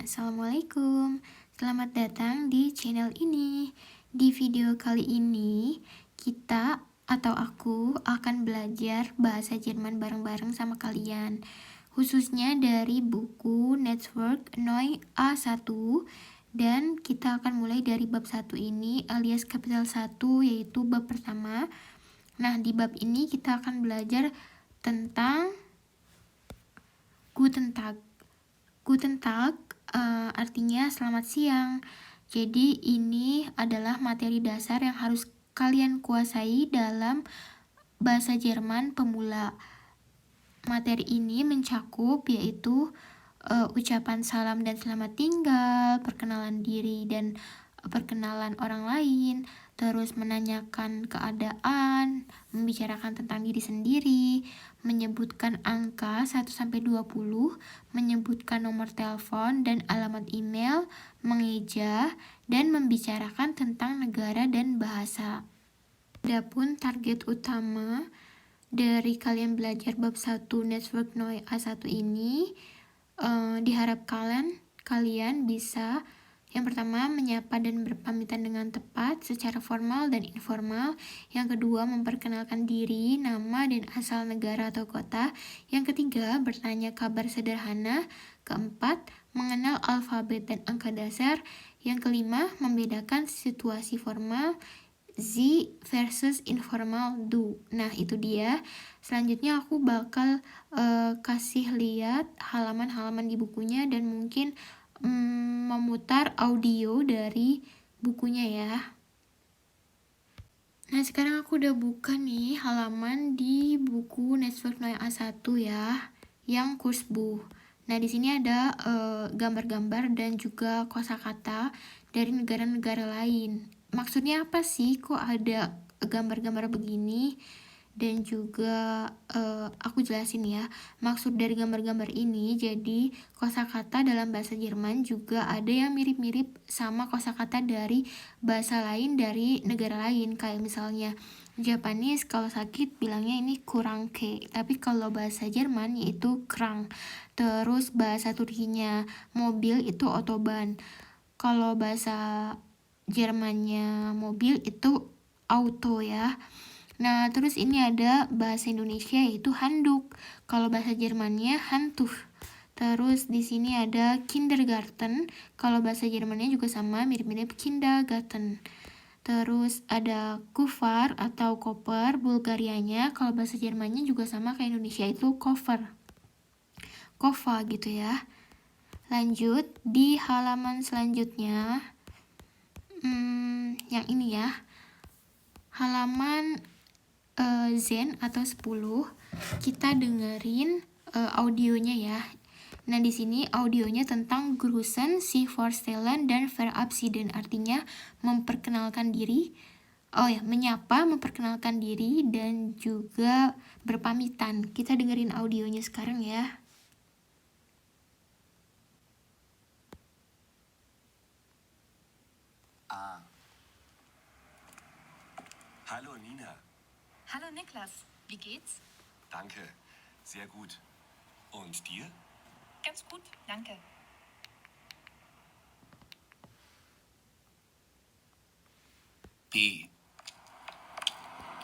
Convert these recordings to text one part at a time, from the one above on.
Assalamualaikum, selamat datang di channel ini. Di video kali ini, kita atau aku akan belajar bahasa Jerman bareng-bareng sama kalian. Khususnya dari buku Network Neu A1. Dan kita akan mulai dari bab 1 ini alias kapital 1, yaitu bab pertama. Nah, di bab ini kita akan belajar tentang Guten Tag. Guten Tag artinya selamat siang. Jadi ini adalah materi dasar yang harus kalian kuasai dalam bahasa Jerman pemula. Materi ini mencakup yaitu ucapan salam dan selamat tinggal, perkenalan diri dan perkenalan orang lain, terus menanyakan keadaan, membicarakan tentang diri sendiri, menyebutkan angka 1-20, menyebutkan nomor telepon dan alamat email, mengeja, dan membicarakan tentang negara dan bahasa. Adapun target utama dari kalian belajar bab 1 Network Neu A1 ini, diharapkan kalian bisa yang pertama, menyapa dan berpamitan dengan tepat secara formal dan informal. Yang kedua, memperkenalkan diri, nama dan asal negara atau kota. Yang ketiga, bertanya kabar sederhana. Keempat, mengenal alfabet dan angka dasar. Yang kelima, membedakan situasi formal Sie versus informal du. Nah, itu dia. Selanjutnya aku bakal kasih lihat halaman-halaman di bukunya dan mungkin memutar audio dari bukunya ya. Nah, sekarang aku udah buka nih halaman di buku Network Neu A1 ya, yang Kursbuch. Nah, di sini ada gambar-gambar dan juga kosakata dari negara-negara lain. Maksudnya apa sih kok ada gambar-gambar begini? Dan juga aku jelasin ya, maksud dari gambar-gambar ini. Jadi kosakata dalam bahasa Jerman juga ada yang mirip-mirip sama kosakata dari bahasa lain dari negara lain. Kayak misalnya Japanese kalau sakit bilangnya ini Kranke, tapi kalau bahasa Jerman yaitu Krank. Terus bahasa Turkinya mobil itu Autobahn. Kalau bahasa Jermannya mobil itu Auto ya. Nah, terus ini ada bahasa Indonesia yaitu handuk. Kalau bahasa Jermannya Handtuch. Terus di sini ada kindergarten. Kalau bahasa Jermannya juga sama, mirip-mirip kindergarten. Terus ada kufar atau koper, Bulgarianya. Kalau bahasa Jermannya juga sama kayak Indonesia itu koffer. Kova gitu ya. Lanjut di halaman selanjutnya. Yang ini ya. Halaman Zen atau 10, kita dengerin audionya ya. Nah, di sini audionya tentang Grüßen, sich vorstellen, dan verabschieden, artinya memperkenalkan diri. Oh ya, menyapa, memperkenalkan diri, dan juga berpamitan. Kita dengerin audionya sekarang ya. Hallo Nina. Hallo Niklas, wie geht's? Danke, sehr gut. Und dir? Ganz gut, danke. B.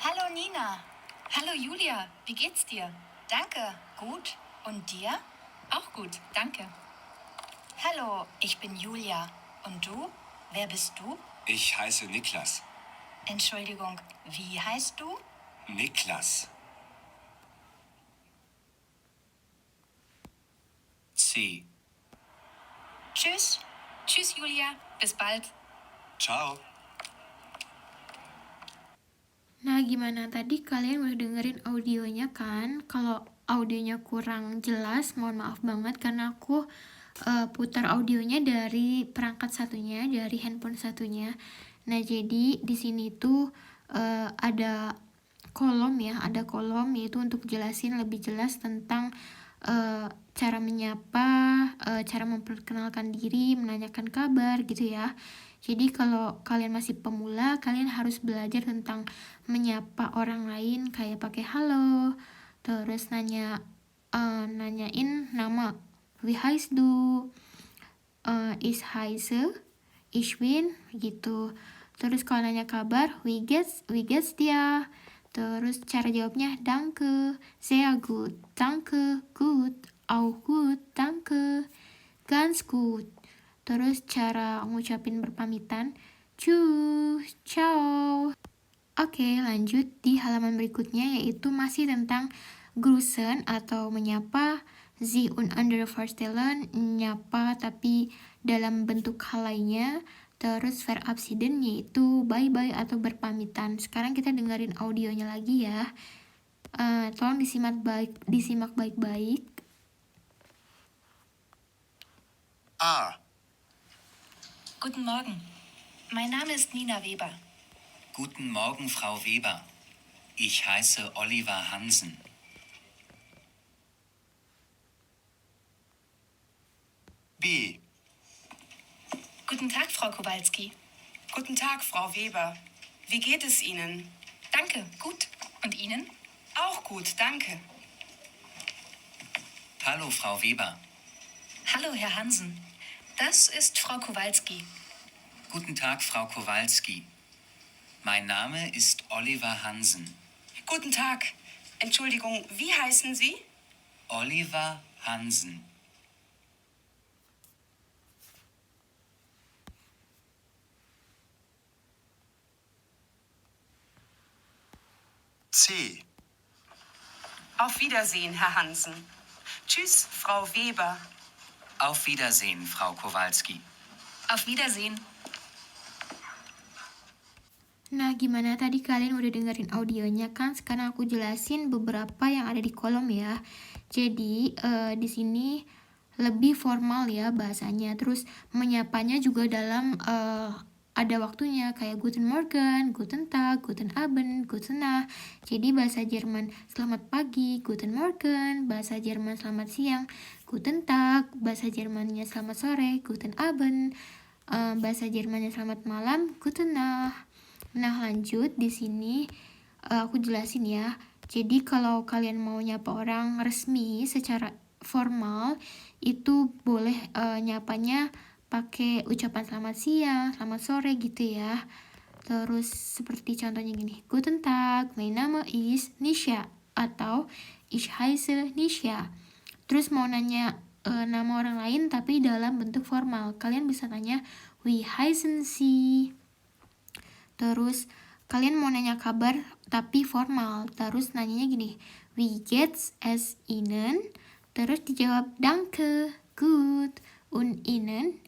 Hallo Nina. Hallo Julia, wie geht's dir? Danke, gut. Und dir? Auch gut, danke. Hallo, ich bin Julia. Und du? Wer bist du? Ich heiße Niklas. Entschuldigung, wie heißt du? Niklas. C. Tschüss. Tschüss, Julia. Bis bald. Ciao. Nah, gimana tadi kalian udah dengerin audionya kan? Kalau audionya kurang jelas, mohon maaf banget karena aku putar audionya dari perangkat satunya, dari handphone satunya. Nah, jadi di sini tuh ada kolom ya, ada kolom yaitu untuk jelasin lebih jelas tentang cara menyapa, cara memperkenalkan diri, menanyakan kabar gitu ya. Jadi kalau kalian masih pemula, kalian harus belajar tentang menyapa orang lain kayak pakai halo, terus nanyain nama, wie heißt du, ich heiße, ich bin, gitu. Terus kalau nanya kabar, wie geht's dir? Terus cara jawabnya, danke, sehr gut, danke, gut, auch gut, danke, ganz gut. Terus cara ngucapin berpamitan, tschüss, ciao. Oke, lanjut di halaman berikutnya, yaitu masih tentang grüßen atau menyapa, Sie und andere vorstellen, menyapa tapi dalam bentuk hal lainnya. Terus verabschieden, yaitu bye-bye atau berpamitan. Sekarang kita dengerin audionya lagi ya. Tolong disimak baik-baik. A. Guten Morgen. Mein Name ist Nina Weber. Guten Morgen, Frau Weber. Ich heiße Oliver Hansen. B. Guten Tag, Frau Kowalski. Guten Tag, Frau Weber. Wie geht es Ihnen? Danke, gut. Und Ihnen? Auch gut, danke. Hallo, Frau Weber. Hallo, Herr Hansen. Das ist Frau Kowalski. Guten Tag, Frau Kowalski. Mein Name ist Oliver Hansen. Guten Tag. Entschuldigung, wie heißen Sie? Oliver Hansen. C. Auf Wiedersehen, Herr Hansen. Tschüss, Frau Weber. Auf Wiedersehen, Frau Kowalski. Auf Wiedersehen. Nah, gimana tadi kalian udah dengerin audionya kan? Sekarang aku jelasin beberapa yang ada di kolom ya. Jadi, di sini lebih formal ya bahasanya. Terus menyapanya juga dalam ada waktunya kayak Guten Morgen, Guten Tag, Guten Abend, Guten Nacht. Jadi bahasa Jerman selamat pagi, Guten Morgen, bahasa Jerman selamat siang, Guten Tag, bahasa Jermannya selamat sore, Guten Abend, bahasa Jermannya selamat malam, Guten Nacht. Nah, lanjut di sini aku jelasin ya. Jadi kalau kalian mau nyapa orang resmi secara formal itu boleh nyapanya pakai ucapan selamat siang, selamat sore gitu ya. Terus seperti contohnya gini, Guten Tag, mein Name ist Nisha atau ich heiße Nisha. Terus mau nanya nama orang lain tapi dalam bentuk formal, kalian bisa tanya wie heißen Sie. Terus kalian mau nanya kabar tapi formal, terus nanyanya gini, wie geht's es Ihnen? Terus dijawab danke, gut, und Ihnen?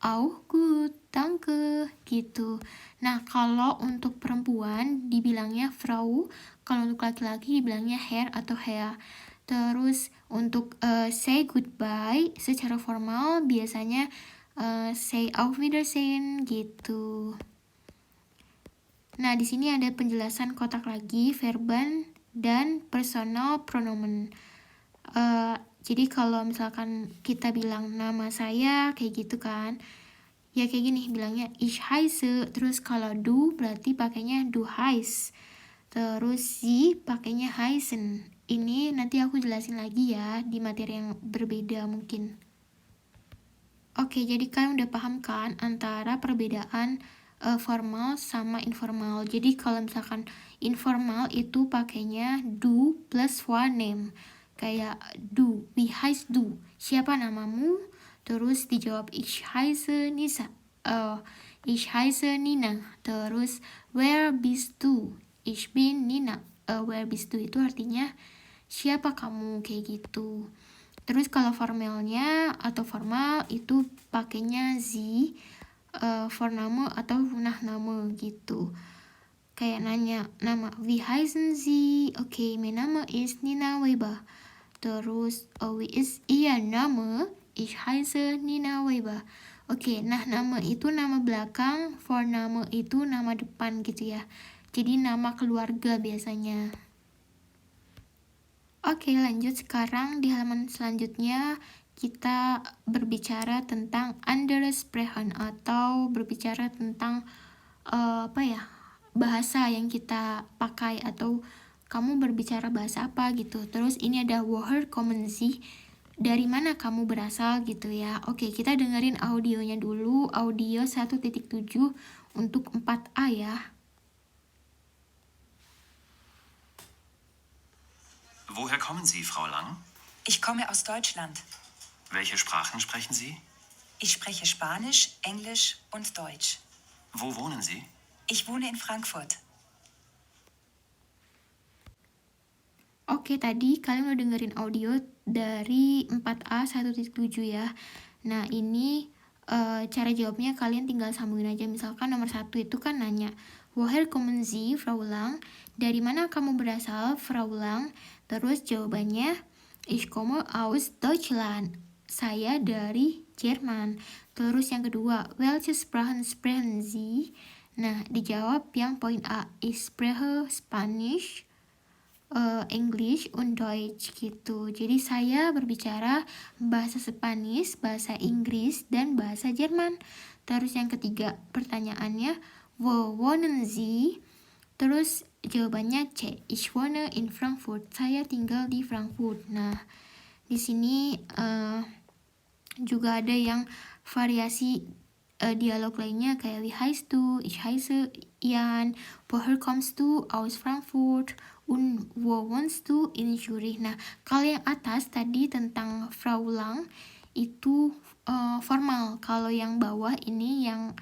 Auch gut, danke, gitu. Nah, kalau untuk perempuan dibilangnya Frau, kalau untuk laki-laki dibilangnya Herr atau Herr. Terus untuk say goodbye secara formal biasanya say auf Wiedersehen gitu. Nah, di sini ada penjelasan kotak lagi, verban dan personal pronomen. Jadi kalau misalkan kita bilang nama saya kayak gitu kan, ya kayak gini bilangnya ich heiße. Terus kalau du berarti pakainya du heiß. Terus sie pakainya heißen. Ini nanti aku jelasin lagi ya di materi yang berbeda mungkin. Oke, jadi kalian udah paham kan antara perbedaan formal sama informal. Jadi kalau misalkan informal itu pakainya du plus Vorname. Kayak du, wie heißt du? Siapa namamu? Terus dijawab ich heiße Nisa. Ich heiße Nina. Terus where bist du? Ich bin Nina. Where bist du itu artinya siapa kamu, kayak gitu. Terus kalau formalnya atau formal itu pakainya sie, Vorname atau Nachname gitu. Kayak nanya nama, wie heißen Sie? Okay, mein Name ist Nina Weber. Terus, wie ist Ihr Name? Ich heiße Nina Weber. Oke, Nachname itu nama belakang, Vorname itu nama depan gitu ya. Jadi nama keluarga biasanya. Oke, lanjut sekarang di halaman selanjutnya kita berbicara tentang andere Sprechen atau berbicara tentang bahasa yang kita pakai atau kamu berbicara bahasa apa gitu. Terus ini ada woher kommen Sie? dari mana kamu berasal gitu ya. Oke, kita dengerin audionya dulu, audio 1.7 untuk 4A ya. Woher kommen Sie, Frau Lang? Ich komme aus Deutschland. Welche Sprachen sprechen Sie? Ich spreche Spanisch, Englisch und Deutsch. Wo wohnen Sie? Ich wohne in Frankfurt. Oke, tadi kalian udah dengerin audio dari 4A 1.7 ya. Nah, ini cara jawabnya kalian tinggal sambungin aja. Misalkan nomor 1 itu kan nanya, Woher kommen Sie, Frau Lang? Dari mana kamu berasal, Frau Lang? Terus jawabannya, Ich komme aus Deutschland. Saya dari Jerman. Terus yang kedua, Welche Sprachen sprechen Sie? Nah, dijawab yang poin A, Ich spreche Spanisch, English und Deutsch gitu. Jadi saya berbicara bahasa Spanish, bahasa Inggris, dan bahasa Jerman. Terus yang ketiga, pertanyaannya, Wo wohnen Sie? Terus jawabannya C, Ich wohne in Frankfurt. Saya tinggal di Frankfurt. Nah, di sini juga ada yang variasi dialog lainnya kayak Wie heißt du? Ich heiße Jan. Woher kommst du? Aus Frankfurt. Und wo wohnst du? In Zurich. Nah, kalau yang atas tadi tentang Frau Lang itu formal. Kalau yang bawah ini yang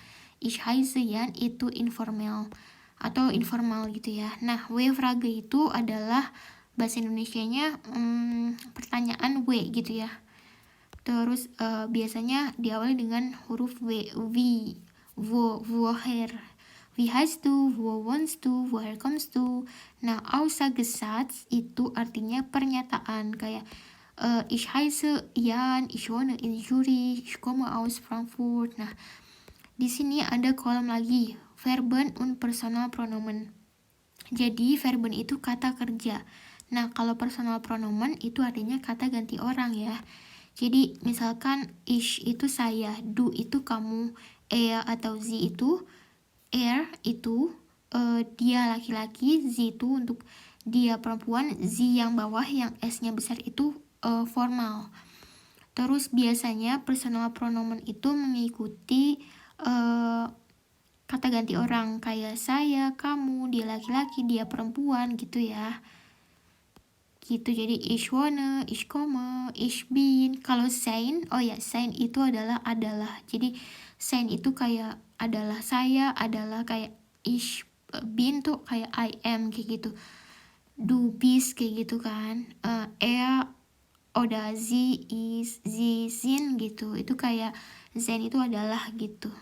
Ich heiße Jan itu informal atau informal gitu ya. Nah, W-Frage itu adalah bahasa Indonesianya pertanyaan W gitu ya. Terus biasanya diawali dengan huruf W, wie, wo, woher. Wie heißt du, wo wohnst du, woher kommst du. Nah, Aussagesatz itu artinya pernyataan kayak Ich heiße Jan, ich wohne in Zurich, ich komme aus Frankfurt. Nah, di sini ada kolom lagi, Verben und Personal Pronomen. Jadi verben itu kata kerja. Nah, kalau personal pronomen itu artinya kata ganti orang ya. Jadi misalkan ich itu saya, du itu kamu, atau sie itu itu dia laki-laki, sie itu untuk dia perempuan, sie yang bawah yang S-nya besar itu formal. Terus biasanya personal pronomen itu mengikuti kata ganti orang kayak saya, kamu, dia laki-laki, dia perempuan gitu ya. Gitu, jadi ich wohne, ich komme, ich bin. Kalau sein, sein itu adalah. Jadi sein itu kayak adalah saya, adalah kayak ich bin tuh kayak I am kayak gitu. Du bist kayak gitu kan. Oder sie ist, sie sind gitu. Itu kayak sein itu adalah gitu.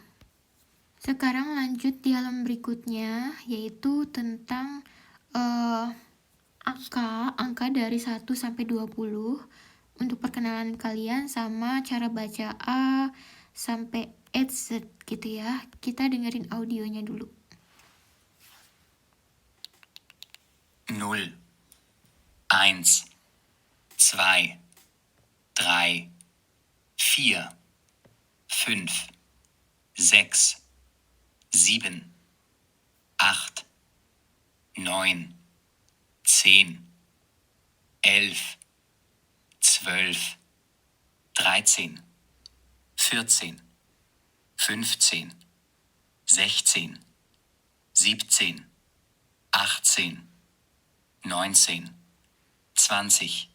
Sekarang lanjut di halaman berikutnya, yaitu tentang angka dari 1 sampai 20 untuk perkenalan kalian sama cara baca A sampai Z gitu ya. Kita dengerin audionya dulu. 0, 1, 2, 3, 4, 5, 6, 7, 8, 9, 10, 11, 12, 13, 14, 15, 16, 17, 18, 19, 20.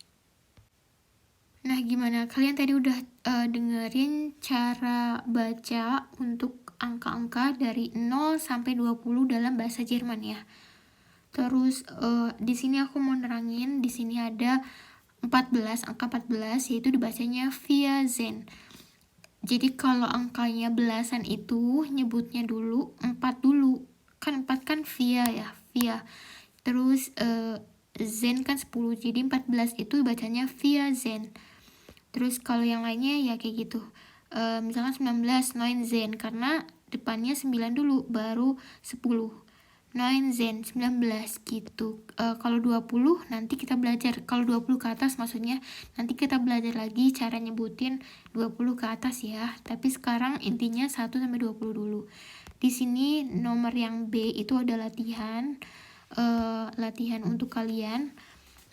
Nah, gimana? Kalian tadi udah dengerin cara baca untuk angka-angka dari 0 sampai 20 dalam bahasa Jerman ya. Terus di sini aku mau nerangin, di sini ada 14, angka 14 yaitu dibacanya via zen. Jadi kalau angkanya belasan itu nyebutnya dulu 4 dulu. Kan 4 kan via ya, via. Terus zen kan 10, jadi 14 itu bacanya via zen. Terus kalau yang lainnya ya kayak gitu. Misalkan 19, 9 zen, karena depannya 9 dulu, baru 10. 9 zen, 19 gitu. Kalau 20 nanti kita belajar. Kalau 20 ke atas maksudnya nanti kita belajar lagi cara nyebutin 20 ke atas ya. Tapi sekarang intinya 1 sampai 20 dulu. Di sini nomor yang B itu ada latihan untuk kalian.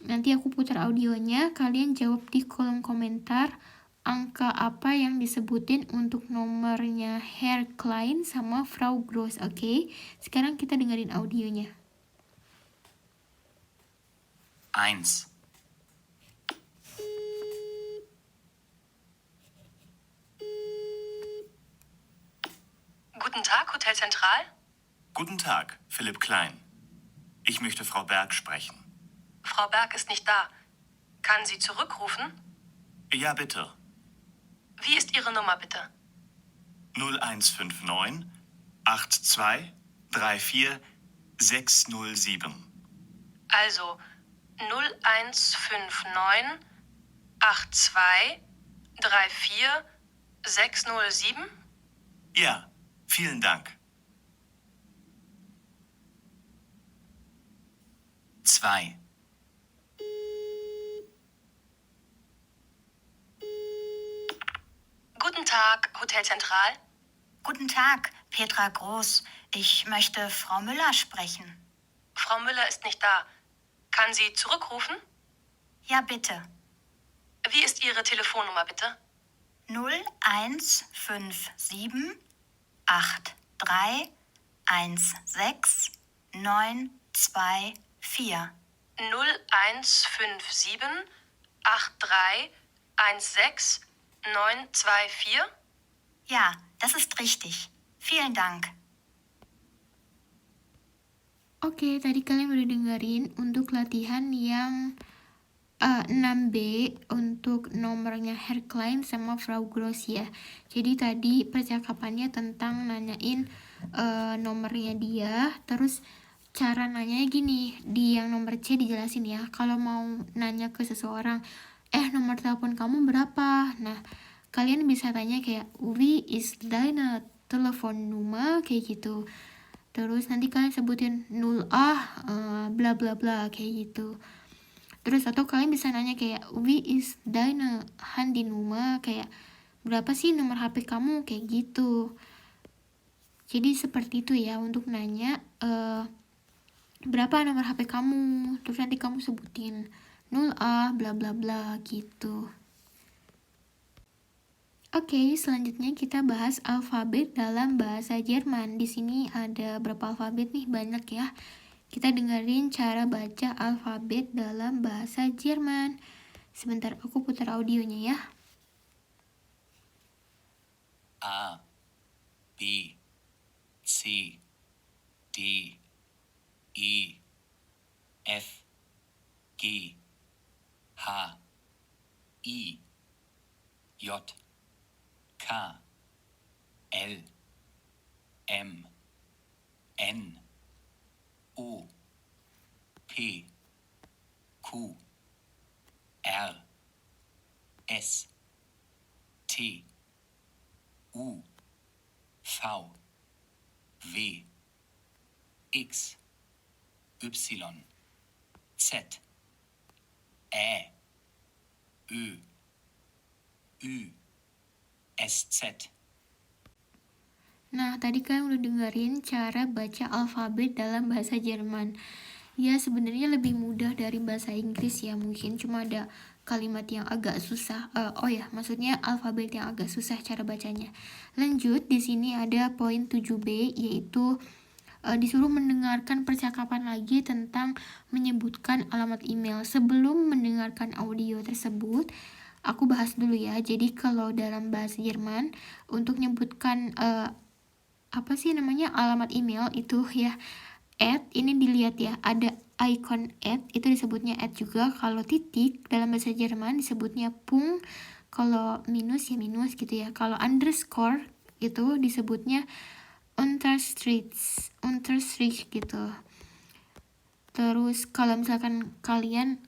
Nanti aku putar audionya, kalian jawab di kolom komentar angka apa yang disebutin untuk nomornya Herr Klein sama Frau Gross, oke? Sekarang kita dengerin audionya. 1. Guten Tag, Hotel Zentral. Guten Tag, Philipp Klein. Ich möchte Frau Berg sprechen. Frau Berg ist nicht da. Kann sie zurückrufen? Ja, bitte. Wie ist Ihre Nummer, bitte? 0159 82 34 607. Also 0159 82 34 607. Ja, vielen Dank. 2. Guten Tag, Hotel Zentral. Guten Tag, Petra Groß. Ich möchte Frau Müller sprechen. Frau Müller ist nicht da. Kann sie zurückrufen? Ja, bitte. Wie ist Ihre Telefonnummer, bitte? 0157 83 16 924. 0157 83 16 924. Ja, das ist richtig. Vielen Dank. Oke, tadi kalian udah dengerin untuk latihan yang 6B untuk nomornya Herr Klein sama Frau Gross ya. Jadi tadi percakapannya tentang nanyain nomornya dia, terus cara nanyanya gini, di yang nomor C dijelasin ya, kalau mau nanya ke seseorang, nomor telepon kamu berapa? Nah, kalian bisa tanya kayak, wie ist deine Telefonnummer? Kayak gitu. Terus nanti kalian sebutin 0A, bla bla bla, kayak gitu. Terus atau kalian bisa nanya kayak, wie ist deine Handynummer? Kayak, berapa sih nomor HP kamu? Kayak gitu. Jadi seperti itu ya untuk nanya, berapa nomor HP kamu? Terus nanti kamu sebutin 0A, bla bla bla gitu. Oke, selanjutnya kita bahas alfabet dalam bahasa Jerman. Di sini ada berapa alfabet nih? Banyak ya. Kita dengerin cara baca alfabet dalam bahasa Jerman. Sebentar, aku putar audionya ya. A, B, C, D, E, F, G, H, I, J, K, L, M, N, O, P, Q, R, S, T, U, V, W, X, Y, Z, Ä, Ö, Ü, SZ. Nah, tadi kalian udah dengerin cara baca alfabet dalam bahasa Jerman. Ya, sebenarnya lebih mudah dari bahasa Inggris ya, mungkin cuma ada kalimat yang agak susah. Maksudnya alfabet yang agak susah cara bacanya. Lanjut, di sini ada poin 7B, yaitu disuruh mendengarkan percakapan lagi tentang menyebutkan alamat email. Sebelum mendengarkan audio tersebut, aku bahas dulu ya. Jadi kalau dalam bahasa Jerman untuk menyebutkan alamat email itu ya, ini dilihat ya, ada icon itu disebutnya juga. Kalau titik dalam bahasa Jerman disebutnya Punkt, kalau minus ya minus gitu ya. Kalau underscore itu disebutnya Unterstrich gitu. Terus kalau misalkan kalian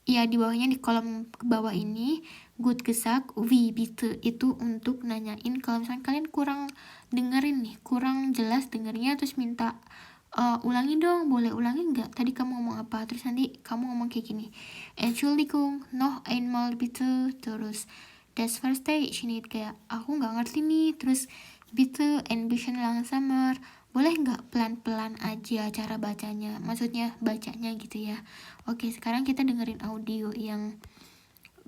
ya di bawahnya, di kolom ke bawah ini, gut gesagt, wie bitte, itu untuk nanyain kalau misalkan kalian kurang dengerin nih, kurang jelas dengernya, terus minta ulangi dong, boleh ulangi nggak, tadi kamu ngomong apa, terus nanti kamu ngomong kayak gini, Entschuldigung, noch einmal bitte, terus das verstehe ich nicht, kayak aku nggak ngerti nih, terus bitte ein bisschen langsamer, Boleh nggak pelan-pelan aja cara bacanya? Maksudnya bacanya gitu ya. Oke, sekarang kita dengerin audio yang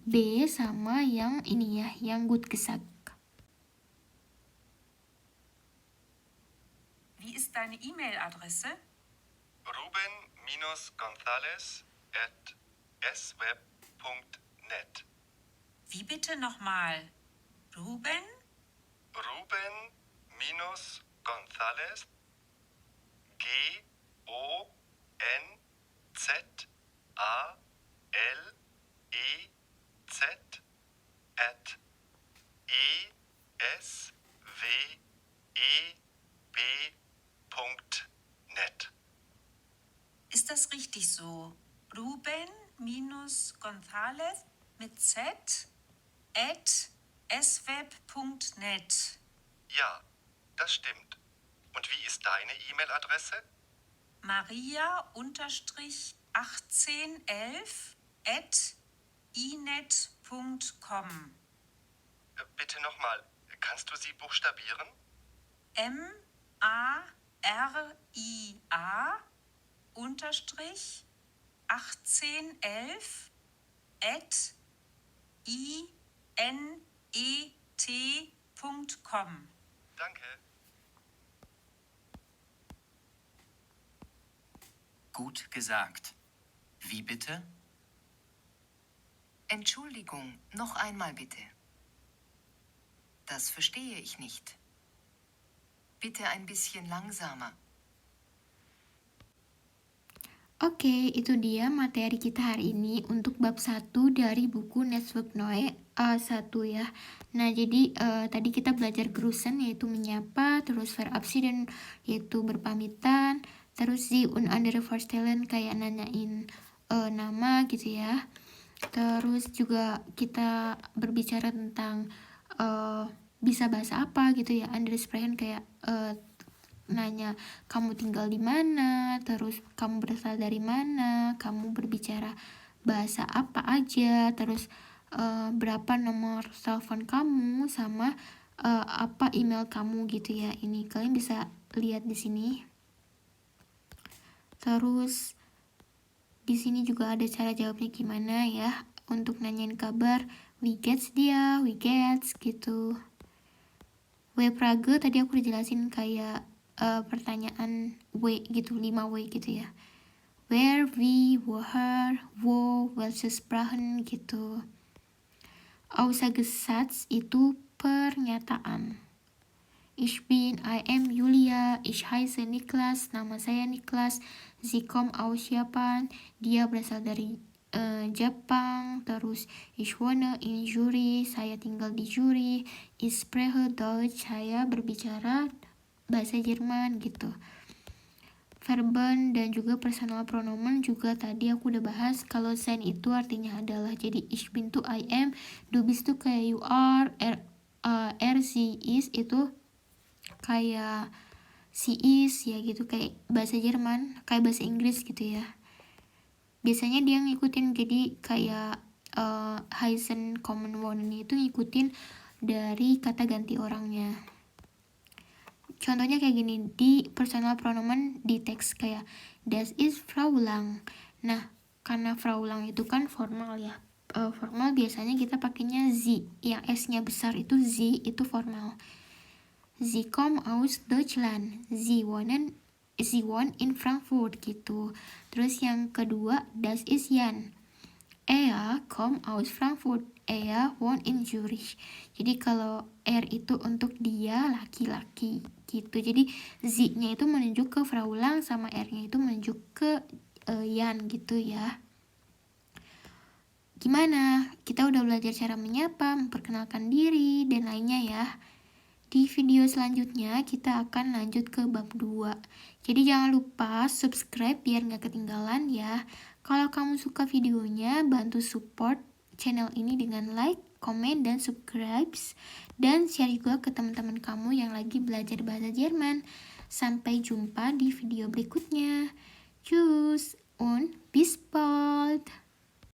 B sama yang ini ya, yang gut gesagt. Wie ist deine E-Mail-Adresse? Ruben-Gonzales@sweb.net. Wie bitte nochmal? Ruben? Ruben-Gonzales GONZALEZ at esweb.net. Ist das richtig so? Ruben-Gonzales mit Z at sweb.net. Ja, das stimmt. Und wie ist deine E-Mail-Adresse? Maria-1811 at inet.com. Bitte nochmal, kannst du sie buchstabieren? MARIA unterstrich 1811 at inet.com. Danke. Gut gesagt. Wie bitte? Entschuldigung, noch einmal bitte. Das verstehe ich nicht. Bitte ein bisschen langsamer. Oke, itu dia materi kita hari ini untuk bab 1 dari buku Network Noe A1 ya. Nah, jadi tadi kita belajar Grüßen yaitu menyapa, terus Verabschieden yaitu berpamitan, terus Sie und andere vorstellen kayak nanyain nama gitu ya. Terus juga kita berbicara tentang bisa bahasa apa gitu ya. Andere sprechen kayak nanya kamu tinggal di mana, terus kamu berasal dari mana, kamu berbicara bahasa apa aja, terus berapa nomor telepon kamu sama apa email kamu gitu ya. Ini kalian bisa lihat di sini. Terus di sini juga ada cara jawabnya gimana ya. Untuk nanyain kabar, wie geht's dia, wie geht's gitu. W Prague tadi aku udah jelasin kayak pertanyaan W gitu, 5 W gitu ya. Where, wie, woher, wo, welche Sprachen gitu. Aussagesatz itu pernyataan. Ich bin, I am Julia, ich heiße Niklas, nama saya Niklas. Sie kommt aus Japan, dia berasal dari Jepang. Terus ich wohne in Zurich, saya tinggal di Zurich. Ich spreche Deutsch, saya berbicara bahasa Jerman gitu. Verben dan juga personal pronomen juga tadi aku udah bahas. Kalau sein itu artinya adalah, jadi ich bin tuh I am, du bist tuh kayak you are, sie is itu kayak she is ya gitu, kayak bahasa Jerman, kayak bahasa Inggris gitu ya. Biasanya dia ngikutin, jadi kayak heißen kommen wohnen itu ngikutin dari kata ganti orangnya. Contohnya kayak gini, di personal pronomen di teks kayak das ist Frau Lang. Nah, karena Frau Lang itu kan formal ya. Formal biasanya kita pakainya sie, yang S-nya besar itu sie, itu formal. Sie kommen aus Deutschland. Sie wohnen in Frankfurt gitu. Terus yang kedua, das ist Jan. Er kommt aus Frankfurt. Er wohnt in Zurich. Jadi kalau R itu untuk dia laki-laki gitu. Jadi Z-nya itu menunjuk ke Frau Lang, sama R-nya itu menunjuk ke Jan gitu ya. Gimana? Kita udah belajar cara menyapa, memperkenalkan diri, dan lainnya ya. Di video selanjutnya kita akan lanjut ke bab 2. Jadi jangan lupa subscribe biar gak ketinggalan ya. Kalau kamu suka videonya, bantu support channel ini dengan like, komen, dan subscribe. Dan share juga ke teman-teman kamu yang lagi belajar bahasa Jerman. Sampai jumpa di video berikutnya. Tschüss und bis bald.